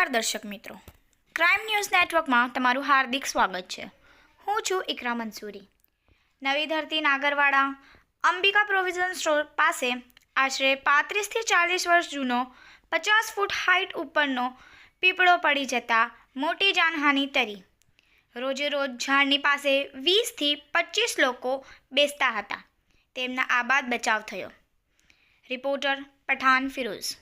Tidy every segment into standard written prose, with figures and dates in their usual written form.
નમસ્કાર દર્શક મિત્રો, ક્રાઇમ ન્યૂઝ નેટવર્કમાં તમારું હાર્દિક સ્વાગત છે। હું છું ઇકરા મંસૂરી। નવી ધરતી નાગરવાડા અંબિકા પ્રોવિઝન સ્ટોર પાસે આશરે 35 થી 40 વર્ષ જૂનો 50 ફૂટ હાઇટ ઉપરનો પીપળો પડી જતા મોટી જાનહાનિ ટળી। રોજે રોજ ઝાડની પાસે 20 થી 25 લોકો બેસતા હતા, તેમના આબાદ બચાવ થયો। રિપોર્ટર પઠાન ફિરોઝ।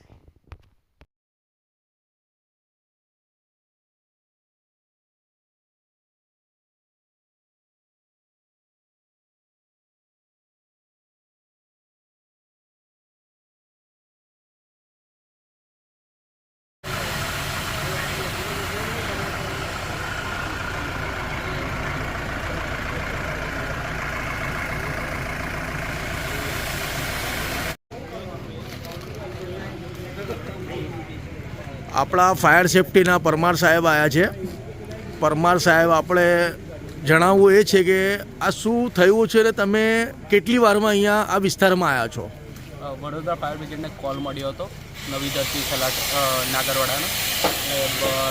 આપણા ફાયર સેફટીના પરમાર સાહેબ આવ્યા છે। પરમાર સાહેબ, આપણે જણાવવું એ છે કે આ શું થયું છે ને તમે કેટલી વારમાં અહીંયા આ વિસ્તારમાં આવ્યા છો? વડોદરા ફાયર બ્રિગેડને કોલ મળ્યો હતો નવી ધરતી નાગરવાડાનો,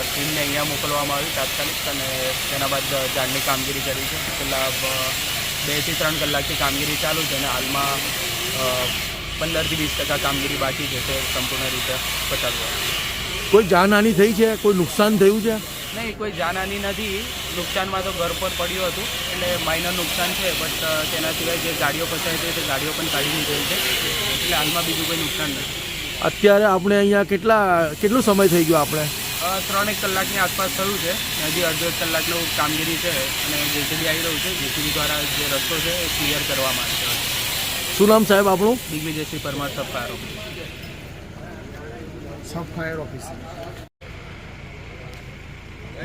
ટીમને અહીંયા મોકલવામાં આવી તાત્કાલિક, અને તેના બાદ જાણની કામગીરી કરી છે। છેલ્લા 2 થી 3 કલાકથી કામગીરી ચાલુ છે અને હાલમાં 15 થી 20% કામગીરી બાકી છે તે સંપૂર્ણ રીતે પતાવવા। કોઈ જાનહાનિ થઈ છે? કોઈ નુકસાન થયું છે? નહીં, કોઈ જાનહાનિ નથી। નુકસાનમાં તો ઘર પર પડ્યું હતું એટલે માઇનર નુકસાન છે, બટ તેના સિવાય જે ગાડીઓ ફસાઈ હતી તે ગાડીઓ પણ કાઢી નીકળી છે, એટલે હાલમાં બીજું કોઈ નુકસાન નથી। અત્યારે આપણે અહીંયા કેટલો સમય થઈ ગયો? આપણે 3-1 કલાકની આસપાસ થયું છે, હજી 1.5 કલાકનું કામગીરી છે અને જેસીબી આવી રહ્યું છે। જેસીબી દ્વારા જે રસ્તો છે એ ક્લિયર કરવામાં આવે છે। શું નામ સાહેબ આપણું? Digvijaysinh Parmar, sub fire officer.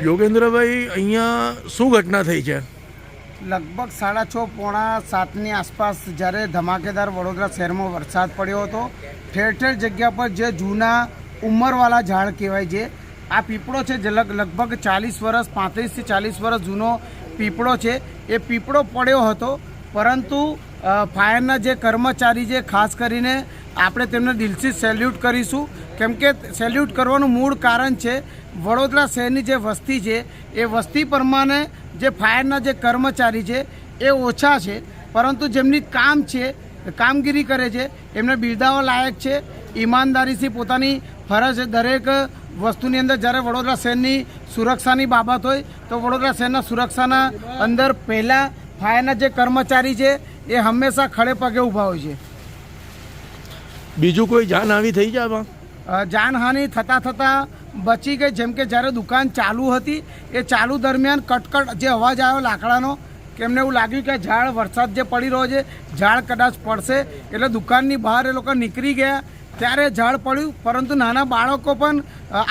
Yogendrabhai, અહીંયા શું ઘટના થઈ છે? લગભગ 6:30-6:45 આસપાસ જ્યારે ધમાકેદાર વડોદરા શહેરમાં વરસાદ પડ્યો હતો, ઠેર ઠેર જગ્યા પર જે જૂના ઉંમરવાળા ઝાડ કહેવાય છે, આ પીપળો છે જે લગભગ 40 વર્ષ 35 થી 40 વર્ષ જૂનો પીપળો છે, એ પીપળો પડ્યો હતો। પરંતુ ફાયરના જે કર્મચારી છે, ખાસ કરીને આપણે તેમને દિલથી સેલ્યુટ કરીશું, કેમ કે સેલ્યુટ કરવાનું મૂળ કારણ છે વડોદરા શહેરની જે વસ્તી છે એ વસ્તી પ્રમાણે જે ફાયરના જે કર્મચારી છે એ ઓછા છે, પરંતુ જેમની કામગીરી કરે છે એમને બિરદાવવા લાયક છે। ઈમાનદારીથી પોતાની ફરજ દરેક વસ્તુની અંદર, જ્યારે વડોદરા શહેરની સુરક્ષાની બાબત હોય તો વડોદરા શહેરના સુરક્ષાના અંદર પહેલાં ફાયરના જે કર્મચારી છે એ હંમેશા ખડે પગે ઊભા હોય છે। બીજું કોઈ જાનહાનિ થઈ છે આમાં? જાનહાનિ થતાં બચી ગઈ। જેમ કે જ્યારે દુકાન ચાલુ હતી એ ચાલુ દરમિયાન કટકટ જે અવાજ આવ્યો લાકડાનો, કે એમને એવું લાગ્યું કે ઝાડ, વરસાદ જે પડી રહ્યો છે, ઝાડ કદાચ પડશે, એટલે દુકાનની બહાર એ લોકો નીકળી ગયા ત્યારે ઝાડ પડ્યું। પરંતુ નાના બાળકો પણ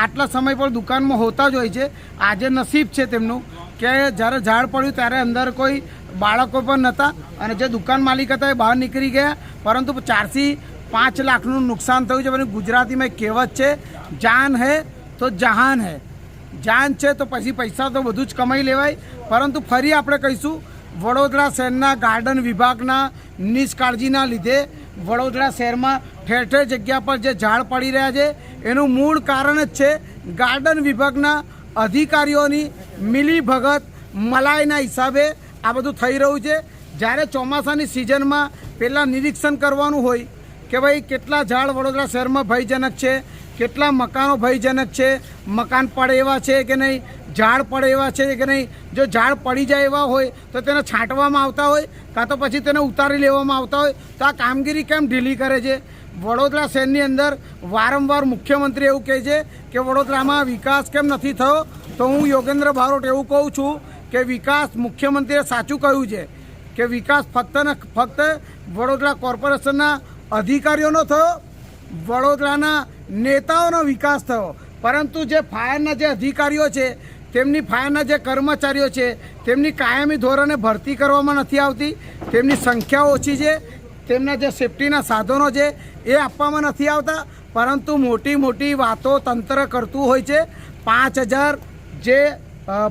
આટલા સમય પર દુકાનમાં હોતા જ હોય છે। આજે નસીબ છે તેમનું કે જ્યારે ઝાડ પડ્યું ત્યારે અંદર કોઈ બાળકો પણ નહોતા અને જે દુકાન માલિક હતા એ બહાર નીકળી ગયા। પરંતુ 4 થી 5 લાખનું નુકસાન થયું છે। ગુજરાતીમાં કહેવત છે, જાન હે તો જહાન હે। જાન છે તો પછી પૈસા તો બધું જ કમાઈ લેવાય, પરંતુ ફરી આપણે કહીશું, વડોદરા શહેરના ગાર્ડન વિભાગના નિષ્કાળજીના લીધે વડોદરા શહેરમાં ઠેર ઠેર જગ્યા પર જે ઝાડ પડી રહ્યા છે એનું મૂળ કારણ જ છે ગાર્ડન વિભાગના અધિકારીઓની મિલીભગત, મલાઈના હિસાબે આ બધું થઈ રહ્યું છે। જ્યારે ચોમાસાની સિઝનમાં પહેલાં નિરીક્ષણ કરવાનું હોય કે ભાઈ કેટલા ઝાડ વડોદરા શહેરમાં ભયજનક છે, કેટલા મકાનો ભયજનક છે, મકાન પડે એવા છે કે નહીં, ઝાડ પડે એવા છે કે નહીં। જો ઝાડ પડી જાય એવા હોય તો તેને છાંટવામાં આવતા હોય, કાં તો પછી તેને ઉતારી લેવામાં આવતા હોય, તો આ કામગીરી કેમ ઢીલી કરે છે? વડોદરા શહેરની અંદર વારંવાર મુખ્યમંત્રી એવું કહે છે કે વડોદરામાં વિકાસ કેમ નથી થયો, તો હું યોગેન્દ્ર બારોટ એવું કહું છું કે વિકાસ મુખ્યમંત્રીએ સાચું કહ્યું છે કે વિકાસ ફક્ત ને ફક્ત વડોદરા કોર્પોરેશનના અધિકારીઓનો થયો, વડોદરાના નેતાઓનો વિકાસ થયો, પરંતુ જે ફાયરના જે અધિકારીઓ છે, તેમની ફાયરના જે કર્મચારીઓ છે તેમની કાયમી ધોરણે ભરતી કરવામાં નથી આવતી, તેમની સંખ્યા ઓછી છે, તેમના જે સેફટીના સાધનો છે એ આપવામાં નથી આવતા, પરંતુ મોટી મોટી વાતો તંત્ર કરતું હોય છે। 5000 જે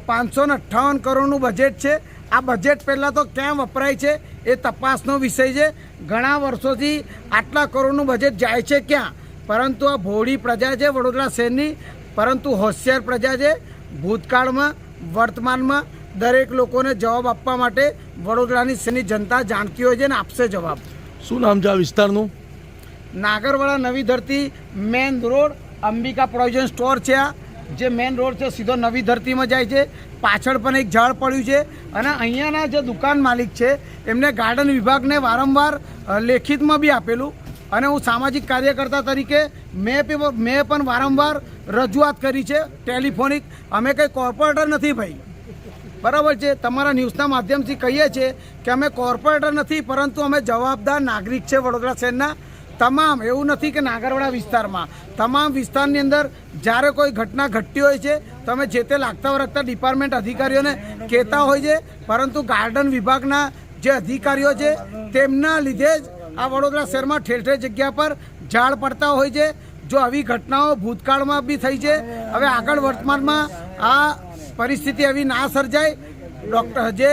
558 કરોડનું બજેટ છે, આ બજેટ પહેલાં તો ક્યાં વપરાય છે એ તપાસનો વિષય છે। ઘણા વર્ષોથી આટલા કરોડનું બજેટ જાય છે ક્યાં? પરંતુ આ ભોળી પ્રજા છે વડોદરા શહેરની પરંતુ હોશિયાર પ્રજા છે. ભૂતકાળમાં વર્તમાનમાં દરેક લોકોને જવાબ આપવા માટે વડોદરાની જનતા જાણતી હોય છે અને આપશે જવાબ. શું નામ છે આ વિસ્તારનું? Nagarwada Navi Dharti main road Ambika provision store છે. આ જે મેન રોડ છે સીધો નવી ધરતીમાં જાય છે. પાછળ પણ એક ઝાડ પડ્યું છે અને અહીંયાના જે દુકાન માલિક છે એમને ગાર્ડન વિભાગને વારંવાર લેખિતમાં બી આપેલું અને હું સામાજિક કાર્યકર્તા તરીકે મેં પણ વારંવાર રજૂઆત કરી છે ટેલિફોનિક. અમે કંઈ કોર્પોરેટર નથી ભાઈ, બરાબર છે. તમારા ન્યૂઝના માધ્યમથી કહીએ છીએ કે અમે કોર્પોરેટર નથી, પરંતુ અમે જવાબદાર નાગરિક છે વડોદરા શહેરના. તમામ એવું નથી કે નાગરવાડા વિસ્તારમાં, તમામ વિસ્તારની અંદર જ્યારે કોઈ ઘટના ઘટતી હોય છે તો અમે જે તે લાગતા વળગતા ડિપાર્ટમેન્ટ અધિકારીઓને કહેતા હોય છે, પરંતુ ગાર્ડન વિભાગના જે અધિકારીઓ છે તેમના લીધે જ આ વડોદરા શહેરમાં ઠેર ઠેર જગ્યા પર ઝાડ પડતા હોય છે. જો આવી ઘટનાઓ ભૂતકાળમાં બી થઈ છે, હવે આગળ વર્તમાનમાં આ પરિસ્થિતિ એવી ના સર્જાય. જે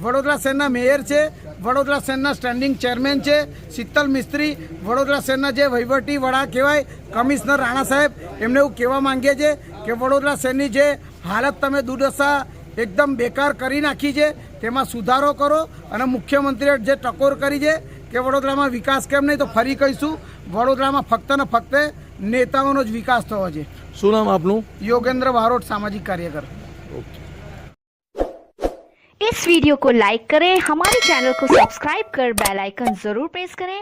વડોદરા શહેરના મેયર છે, વડોદરા શહેરના સ્ટેન્ડિંગ ચેરમેન છે શીતલ મિસ્ત્રી, વડોદરા શહેરના જે વહીવટી વડા કહેવાય કમિશનર રાણા સાહેબ, એમને એવું કહેવા માંગીએ છીએ કે વડોદરા શહેરની જે હાલત તમે દુર્દશા એકદમ બેકાર કરી નાખી છે તેમાં સુધારો કરો. અને મુખ્યમંત્રીએ જે ટકોર કરી છે કે વડોદરામાં વિકાસ કેમ નહીં, તો ફરી કહીશું વડોદરામાં ફક્ત ને ફક્ત નેતાઓનો જ વિકાસ થવો છે. શું નામ આપનું? योगेंद्र बारोट, सामाजिक कार्यकर. इस वीडियो को लाइक करें, हमारे चैनल को सब्सक्राइब कर बेल आइकन जरूर प्रेस करें